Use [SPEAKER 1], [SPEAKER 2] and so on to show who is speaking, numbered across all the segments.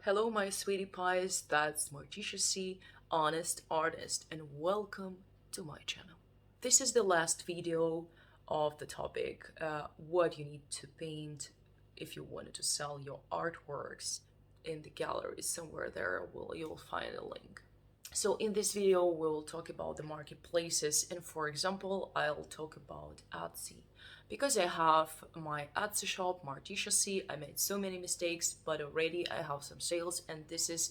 [SPEAKER 1] Hello, my sweetie pies, that's Morticia C, Honest Artist, and welcome to my channel. This is the last video of the topic what you need to paint if you wanted to sell your artworks in the galleries. Somewhere there you'll find a link. So in this video we'll talk about the marketplaces, and for example I'll talk about Etsy. Because I have my Etsy shop, Morticia C, I made so many mistakes, but already I have some sales, and this is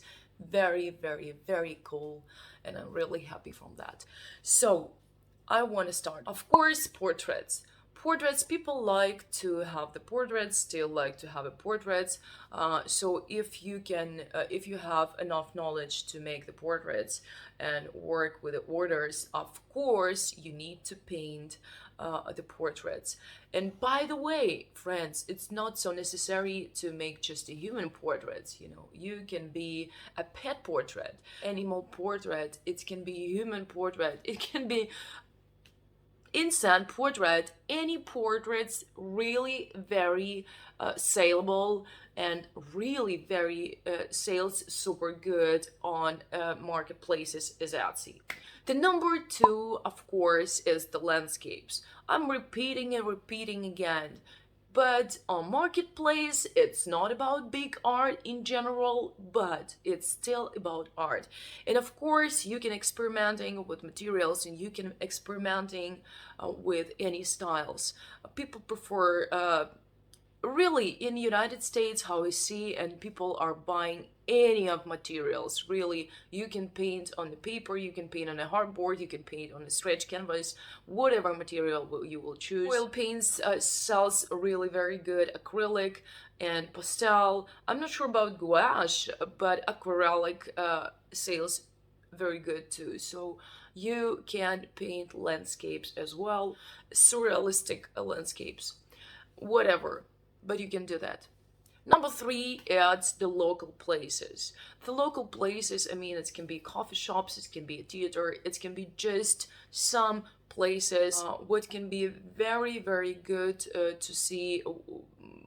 [SPEAKER 1] very, very, very cool, and I'm really happy from that. So I want to start. Of course, portraits. Portraits, people like to have the portraits, still like to have a portraits. So if you have enough knowledge to make the portraits and work with the orders, of course, you need to paint the portraits. And by the way, friends, it's not so necessary to make just a human portrait. You can be a pet portrait, animal portrait, it can be a human portrait, it can be instant portrait. Any portraits really very saleable and really very sales super good on marketplaces is Etsy. The number two, of course, is the landscapes. I'm repeating and repeating again. But on marketplace, it's not about big art in general, but it's still about art. And of course, you can experimenting with materials, and you can experimenting with any styles. People prefer really in the United States, how I see, and people are buying any of materials. Really, you can paint on the paper, you can paint on a hardboard, you can paint on a stretch canvas, whatever material you will choose. Oil paints sells really very good. Acrylic and pastel. I'm not sure about gouache, but acrylic sales very good too. So you can paint landscapes as well, surrealistic landscapes, whatever, but you can do that. Number three, adds the local places. The local places, I mean, it can be coffee shops, it can be a theater, it can be just some places. What can be very, very good to see,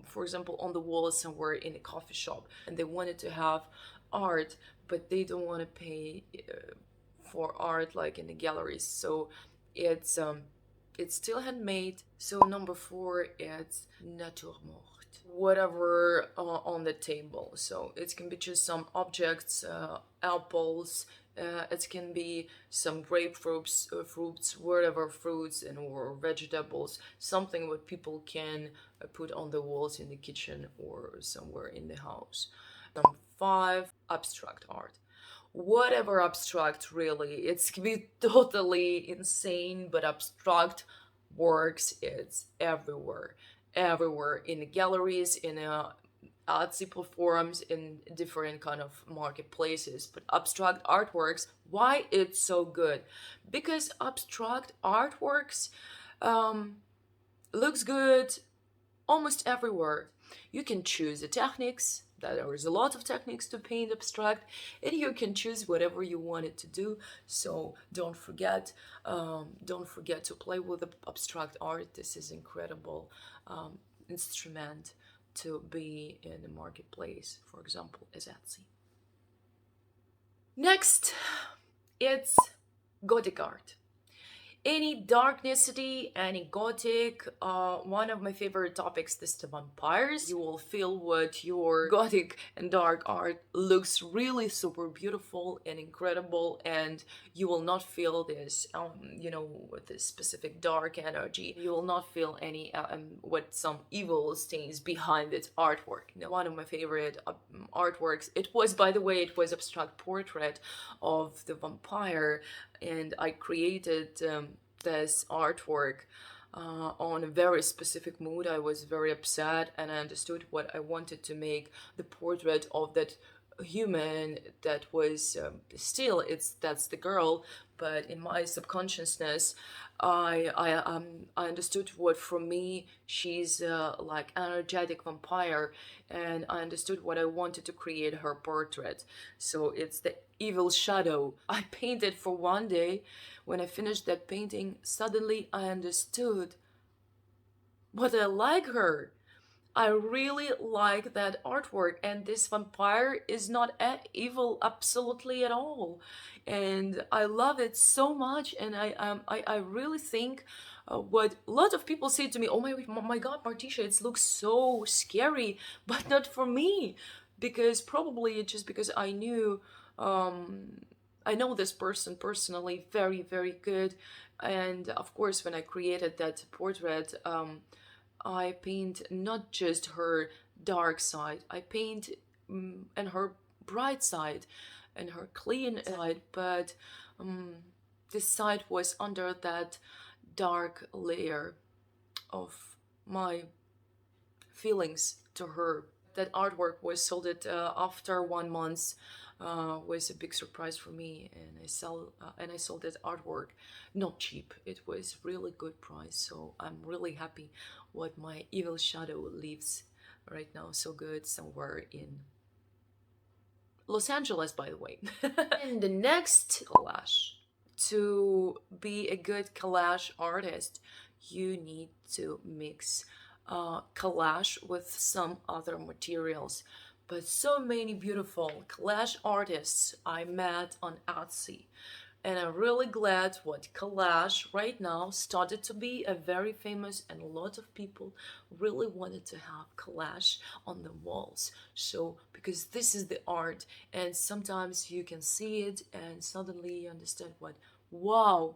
[SPEAKER 1] for example, on the wall somewhere in a coffee shop, and they wanted to have art, but they don't want to pay for art like in the galleries. So it's still handmade. So number four, it's nature morte. Whatever on the table. So it can be just some objects, apples. It can be some grapefruits, fruits, whatever fruits and or vegetables. Something what people can put on the walls in the kitchen or somewhere in the house. Number five, abstract art. Whatever abstract, really, it can be totally insane, but abstract works, it's everywhere in the galleries, in Etsy platforms, in different kind of marketplaces. But abstract artworks, why it's so good? Because abstract artworks looks good almost everywhere. You can choose the techniques. There is a lot of techniques to paint abstract, and you can choose whatever you want it to do. So don't forget to play with the abstract art. This is incredible instrument to be in the marketplace, for example, as Etsy. Next, it's Gothic art. Any darknessity, any gothic. One of my favorite topics is the vampires. You will feel what your gothic and dark art looks really super beautiful and incredible, and you will not feel this, with this specific dark energy. You will not feel any what some evil stains behind its artwork. One of my favorite artworks. It was, by the way, abstract portrait of the vampire, and I created this artwork on a very specific mood. I was very upset, and I understood what I wanted to make the portrait of that human that was that's the girl, but in my subconsciousness I understood what, for me, she's like energetic vampire, and I understood what I wanted to create her portrait. So it's the evil shadow. I painted for one day. When I finished that painting, suddenly I understood what I like her. I really like that artwork, and this vampire is not evil absolutely at all, and I love it so much. And I really think what a lot of people say to me, oh my God, Martisha, it looks so scary, but not for me, because probably just because I know this person personally very, very good. And of course, when I created that portrait, I paint not just her dark side, I paint and her bright side and her clean side, but um, this side was under that dark layer of my feelings to her. That artwork was sold it after 1 month. Was a big surprise for me, and I sold that artwork not cheap. It was really good price, so I'm really happy what my evil shadow lives right now so good somewhere in Los Angeles, by the way. And the next collage, to be a good collage artist, you need to mix collage with some other materials. But so many beautiful collage artists I met on Etsy. And I'm really glad what collage right now started to be a very famous, and a lot of people really wanted to have collage on the walls. So because this is the art, and sometimes you can see it and suddenly you understand what, wow,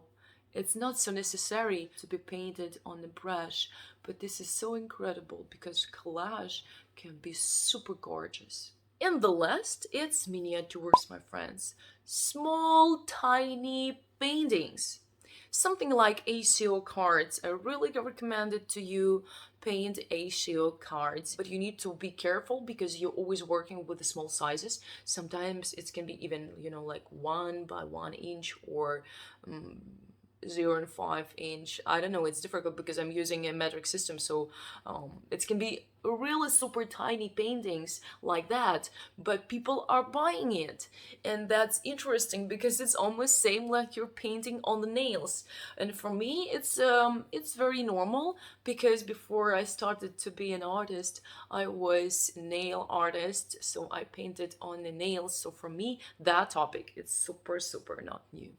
[SPEAKER 1] it's not so necessary to be painted on the brush, but this is so incredible because collage can be super gorgeous. In the last, it's miniatures, my friends. Small, tiny paintings. Something like ACO cards. I really recommend it to you. Paint ACO cards, but you need to be careful because you're always working with the small sizes. Sometimes it can be even, like 1 by 1 inch or 0.5 inch. I don't know, it's difficult because I'm using a metric system, so it can be really super tiny paintings like that, but people are buying it, and that's interesting because it's almost same like you're painting on the nails. And for me, it's very normal because before I started to be an artist, I was a nail artist, so I painted on the nails. So for me, that topic, it's super not new.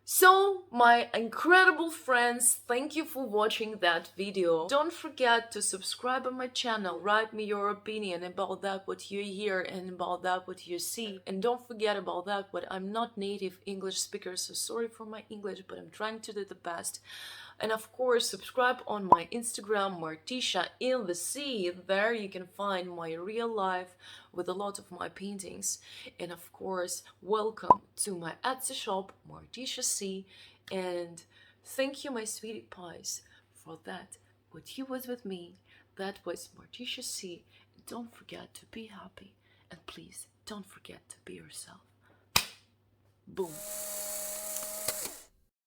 [SPEAKER 1] So, my incredible friends, thank you for watching that video. Don't forget to subscribe on my channel, write me your opinion about that what you hear and about that what you see. And don't forget about that what I'm not native English speaker, so sorry for my English, but I'm trying to do the best. And of course, subscribe on my Instagram, Martisha in the Sea. There you can find my real life with a lot of my paintings. And of course, welcome to my Etsy shop, Martisha Sea. And thank you, my sweetie pies, for that. What you was with me, that was Martisha Sea. Don't forget to be happy. And please, don't forget to be yourself. Boom.